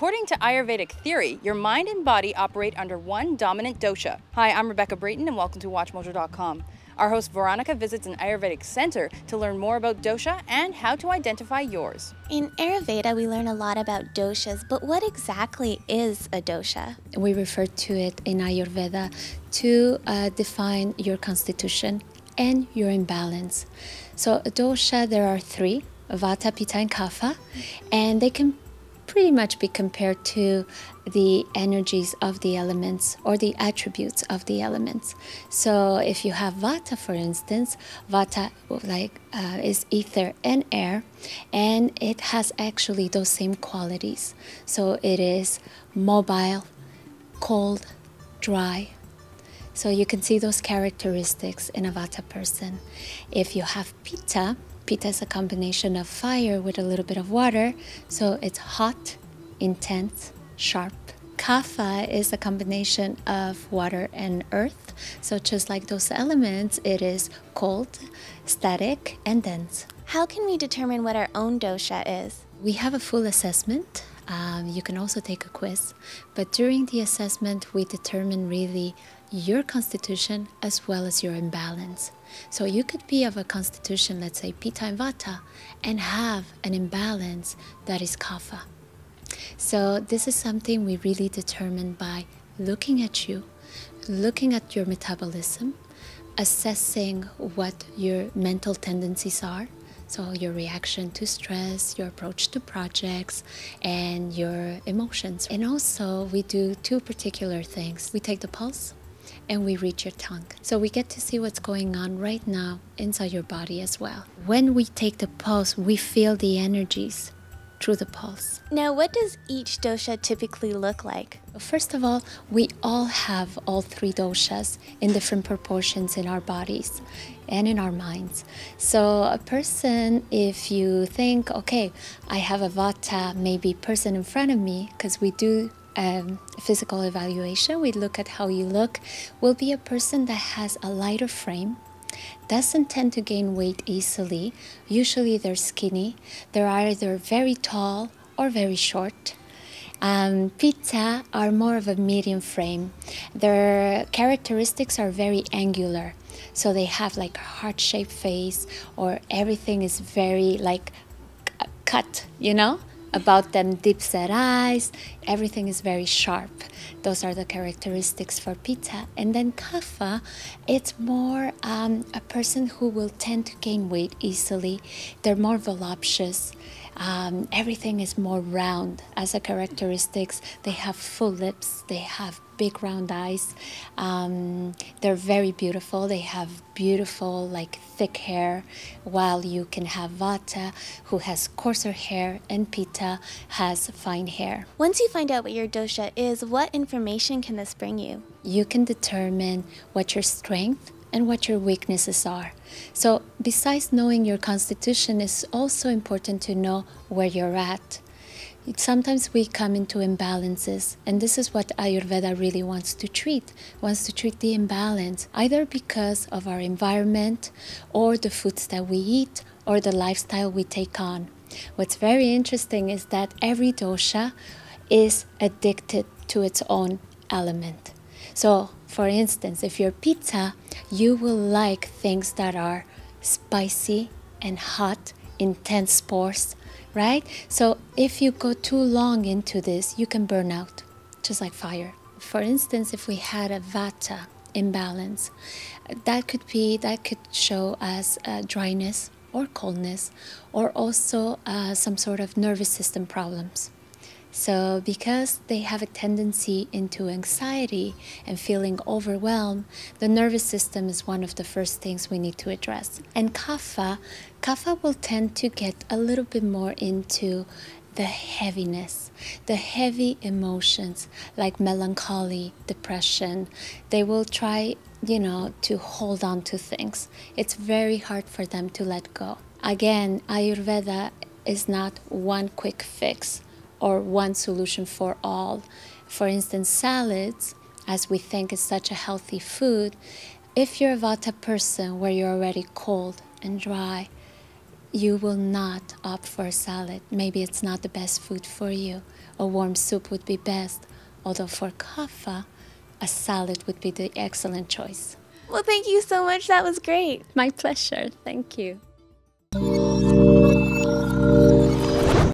According to Ayurvedic theory, your mind and body operate under one dominant dosha. Hi, I'm Rebecca Brayton and welcome to WatchMojo.com. Our host Veronica visits an Ayurvedic center to learn more about dosha and how to identify yours. In Ayurveda, we learn a lot about doshas, but what exactly is a dosha? We refer to it in Ayurveda to define your constitution and your imbalance. So a dosha, there are three: Vata, Pitta, and Kapha, and they can pretty much be compared to the energies of the elements or the attributes of the elements. So if you have Vata, for instance, Vata is ether and air, and it has actually those same qualities. So it is mobile, cold, dry. So you can see those characteristics in a Vata person. If you have Pitta, Pitta is a combination of fire with a little bit of water, so it's hot, intense, sharp. Kapha is a combination of water and earth, so just like those elements, it is cold, static, and dense. How can we determine what our own dosha is? We have a full assessment. You can also take a quiz, but during the assessment, we determine really your constitution as well as your imbalance. So you could be of a constitution, let's say Pitta and Vata, and have an imbalance that is Kapha. So this is something we really determine by looking at you, looking at your metabolism, assessing what your mental tendencies are. So your reaction to stress, your approach to projects, and your emotions. And also we do two particular things. We take the pulse and we read your tongue. So we get to see what's going on right now inside your body as well. When we take the pulse, we feel the energies through the pulse. Now, what does each dosha typically look like? First of all, we all have all three doshas in different proportions in our bodies and in our minds. So a person, if you think, okay, I have a Vata, maybe person in front of me, because we do physical evaluation, we look at how you look, will be a person that has a lighter frame, doesn't tend to gain weight easily. Usually they're skinny. They're either very tall or very short. Pitta are more of a medium frame. Their characteristics are very angular. So they have like a heart-shaped face, or everything is very like cut, about them, deep set eyes, everything is very sharp. Those are the characteristics for Pitta. And then Kapha, it's more a person who will tend to gain weight easily. They're more voluptuous. Everything is more round as a characteristics. They have full lips, they have big round eyes. They're very beautiful. They have beautiful thick hair, while you can have Vata who has coarser hair and Pitta has fine hair. Once you find out what your dosha is, what information can this bring you? You can determine what your strength and what your weaknesses are. So besides knowing your constitution, it's also important to know where you're at. Sometimes we come into imbalances, and this is what Ayurveda really wants to treat the imbalance, either because of our environment or the foods that we eat or the lifestyle we take on. What's very interesting is that every dosha is addicted to its own element. So, for instance, if you're Pitta, you will like things that are spicy and hot, intense sports, right? So if you go too long into this, you can burn out, just like fire. For instance, if we had a Vata imbalance, that could show as dryness or coldness, or also some sort of nervous system problems. So because they have a tendency into anxiety and feeling overwhelmed, the nervous system is one of the first things we need to address. And Kapha will tend to get a little bit more into the heaviness, the heavy emotions like melancholy, depression. They will try, to hold on to things. It's very hard for them to let go. Again, Ayurveda is not one quick fix or one solution for all. For instance, salads, as we think is such a healthy food, if you're a Vata person where you're already cold and dry, you will not opt for a salad. Maybe it's not the best food for you. A warm soup would be best, although for kapha, a salad would be the excellent choice. Well, thank you so much. That was great. My pleasure. Thank you.